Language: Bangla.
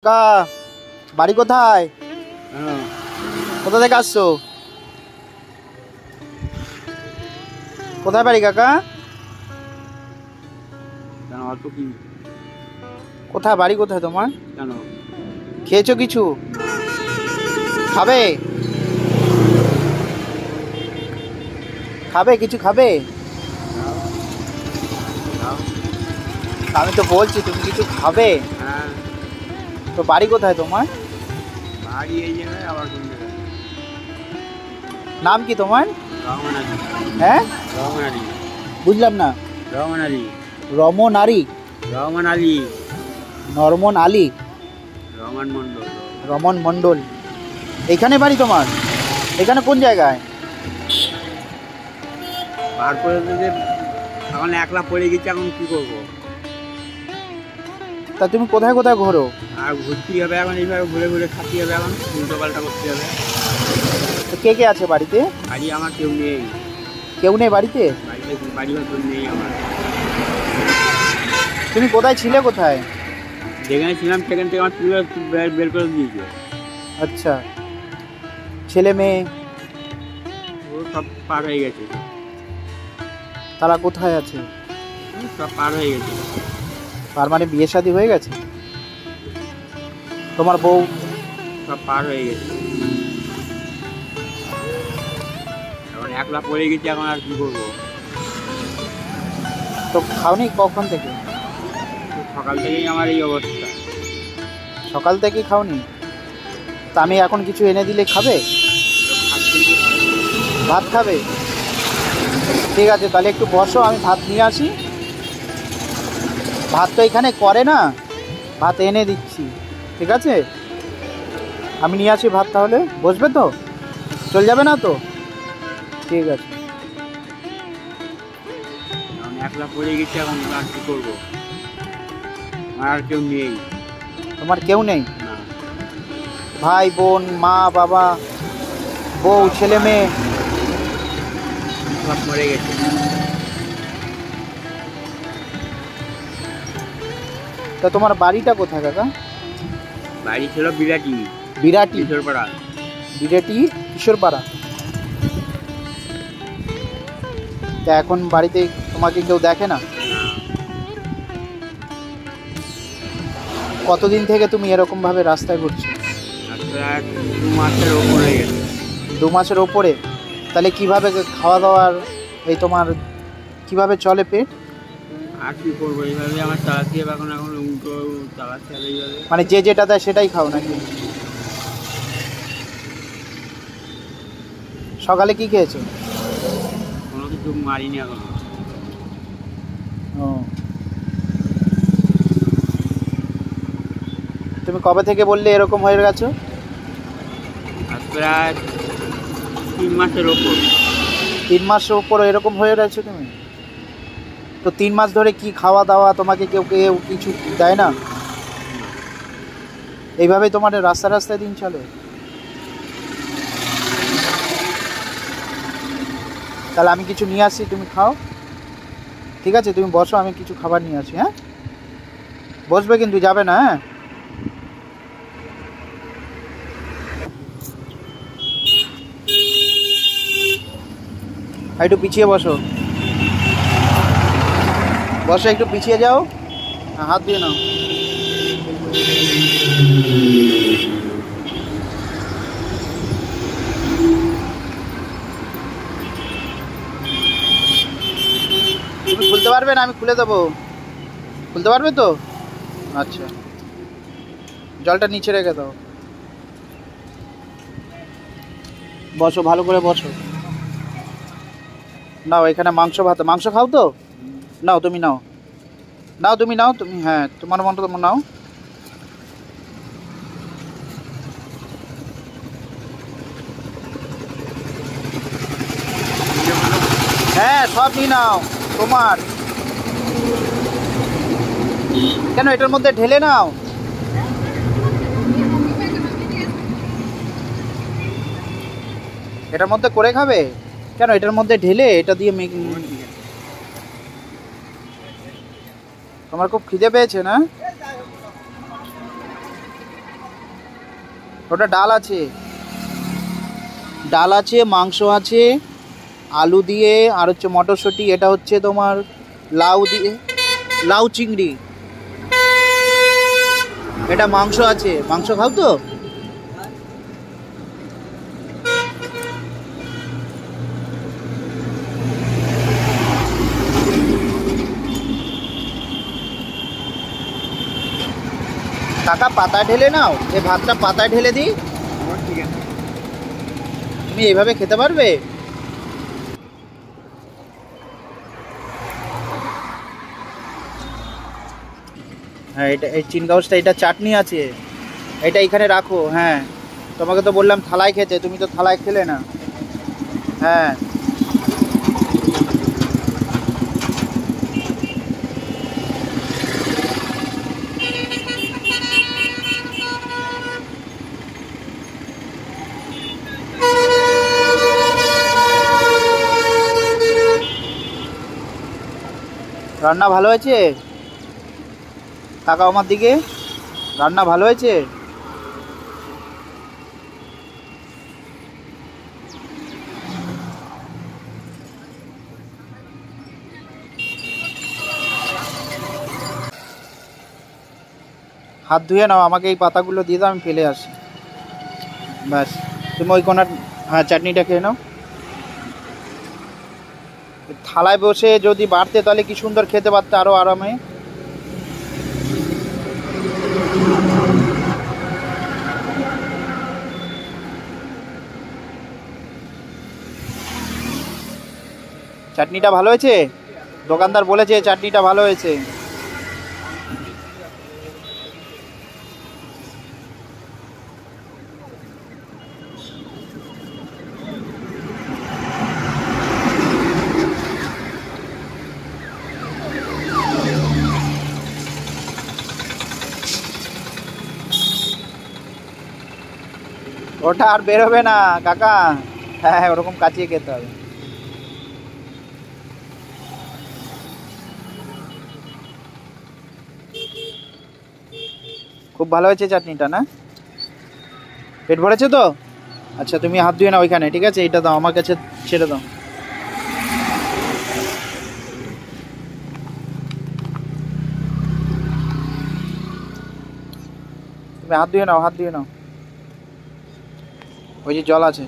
কাকা বাড়ি কোথায়? কোথা থেকে আসছো? কোথায় বাড়ি কাকা? কোথায় বাড়ি কোথায় তোমার? খেয়েছো কিছু? খাবে? খাবে কিছু খাবে? আমি তো বলছি তুমি কিছু খাবে। তো বাড়ি কোথায় তোমার? নাম কি তোমার? হ্যাঁ বুঝলাম না। রমন আলী। নরমন আলী। রমন মন্ডল। এইখানে বাড়ি তোমার? এখানে কোন জায়গায়? এখন একলা পড়ে গেছি, এখন কি করবো? তা তুমি কোথায় কোথায় ঘোরো? আর ঘুরতে হবে এখন, এইভাবে ঘুরে ঘুরে খাতে হবে, এখন উল্টো পাল্টা করতে হবে। তো কে কে আছে বাড়িতে? বাড়ি আমার কেউ নেই। কেউ নেই বাড়িতে? বাড়ি ঘর নেই আমার। তুমি কোথায় ছিলে? কোথায় যেখানে ছিলাম সেখান থেকে আমার তুলে বের করে দিয়েছে। আচ্ছা, ছেলে মেয়ে ও সব পার হয়ে গেছে। তারা কোথায় আছে? সব পার হয়ে গেছে। তার মানে বিয়ে শাদী হয়ে গেছে? তোমার বউ? সব পার হয়ে গেছে। এখন একলা পড়ে গেছি, এখন আর কি করবো? তো খাওনি কখন থেকে? সকাল থেকেই আমার এই অবস্থা। সকাল থেকে খাওনি? তা আমি এখন কিছু এনে দিলে খাবে? ভাত খাবে? ঠিক আছে, তাহলে একটু বসো, আমি ভাত নিয়ে আসি। ভাত তো এখানে করে না, ভাত এনে দিচ্ছি। ঠিক আছে, আমি নিয়ে আসি ভাত। তাহলে বসবে তো? চলে যাবে না তো? ঠিক আছে। এখন একলা পড়ে গেছি, এখন আর কি করবো? আমার আর কেউ নেই। তোমার কেউ নেই? না। ভাই বোন, মা বাবা, বউ, ছেলে মেয়ে সব মরে গেছে। তা তোমার বাড়িটা কোথায় কাকা? বাড়ি ছিল বিরাটি। বিরাটি? কিশোরপাড়া। বিরাটি কিশোরপাড়া। তা এখন বাড়িতে তোমাকে কেউ দেখে না? কতদিন থেকে তুমি এরকম ভাবে রাস্তায় ঘুরছো? 2 মাসের ওপর হয়ে গেছে। 2 মাসের ওপরে? তাহলে কিভাবে খাওয়া দাওয়ার, এই তোমার কিভাবে চলে পেট? আর কি করবো, এইভাবে আমার চালাতে হবে। এখন এখন উল্টো চালাতে হবে এইভাবে। মানে যে যেটা দেয় সেটাই খাও নাকি? সকালে কি খেয়েছো? কোনো কিছু মারিনি এখন। ও, তুমি কবে থেকে বললে এরকম হয়ে গেছো? আর প্রায় 3 মাসের ওপর। 3 মাসের উপর এরকম হয়ে গেছো তুমি? তো 3 মাস ধরে কি খাওয়া দাওয়া তোমাকে কেউ কেউ কিছু দেয় না? এইভাবেই তোমার রাস্তায় রাস্তায় দিন চলে? তাহলে আমি কিছু নিয়ে আসি, তুমি খাও। ঠিক আছে, তুমি বসো, আমি কিছু খাবার নিয়ে আসি। হ্যাঁ, বসবে কিন্তু, যাবে না। হ্যাঁ, একটু পিছিয়ে বসো। বসো, একটু পিছিয়ে যাও। হাত দিয়ে নাও। তুমি খুলতে পারবে না? আমি খুলে দেবো। খুলতে পারবে তো? আচ্ছা, জলটা নিচে রেখে দাও। বসো, ভালো করে বসো। নাও, এখানে মাংস ভাত। মাংস খাও তো? নাও, তুমি নাও। নাও, তুমি নাও। তুমি, হ্যাঁ, তোমার মনটা তোমার নাও। হ্যাঁ, সব নিয়ে নাও তোমার। কেন, এটার মধ্যে ঢেলে নাও। এটার মধ্যে করে খাবে? কেন, এটার মধ্যে ঢেলে এটা দিয়ে তোমার খুব খিদে পেয়েছে না? ওটা ডাল আছে, ডাল আছে, মাংস আছে, আলু দিয়ে, আর হচ্ছে মটরশুঁটি, এটা হচ্ছে তোমার লাউ দিয়ে, লাউ চিংড়ি, এটা মাংস আছে। মাংস খাও তো? কাকা পাতা ঢেলে নাও, এই ভাতটা পাতায় ঢেলে দিই। ঠিক আছে। তুমি এইভাবে খেতে পারবে? হ্যাঁ, এটা এই চিন কাগজটা, এটা চাটনি আছে, এটা এখানে রাখো। হ্যাঁ, তোমাকে তো বললাম থালায় খেতে, তুমি তো থালায় খেলে না। হ্যাঁ, রান্না ভালো হয়েছে? তাকাও আমার দিকে, রান্না ভালো হয়েছে? হাত ধুয়ে নাও, আমাকে এই পাতাগুলো দিয়ে দাও, আমি ফেলে আসি। ব্যাস, তুমি ওই কোনার, হ্যাঁ, চাটনিটা খেয়ে নাও। থালায় বসে যদি বাড়তে তাহলে কি সুন্দর খেতে পারতে আরো আরামে। চাটনিটা ভালো হয়েছে? দোকানদার বলেছে চাটনিটা ভালো হয়েছে। ওটা আর বেরোবে না কাকা। হ্যাঁ, ওরকম কাচিয়ে খেতে হবে। খুব ভালো হয়েছে চাটনিটা, না? পেট ভরেছে তো? আচ্ছা, তুমি হাত ধুয়ে নাও ওইখানে, ঠিক আছে? এটা দাও আমার কাছে, ছেড়ে দাও। তুমি হাত ধুয়ে নাও, হাত ধুয়ে নাও, ওই যে জল আছে।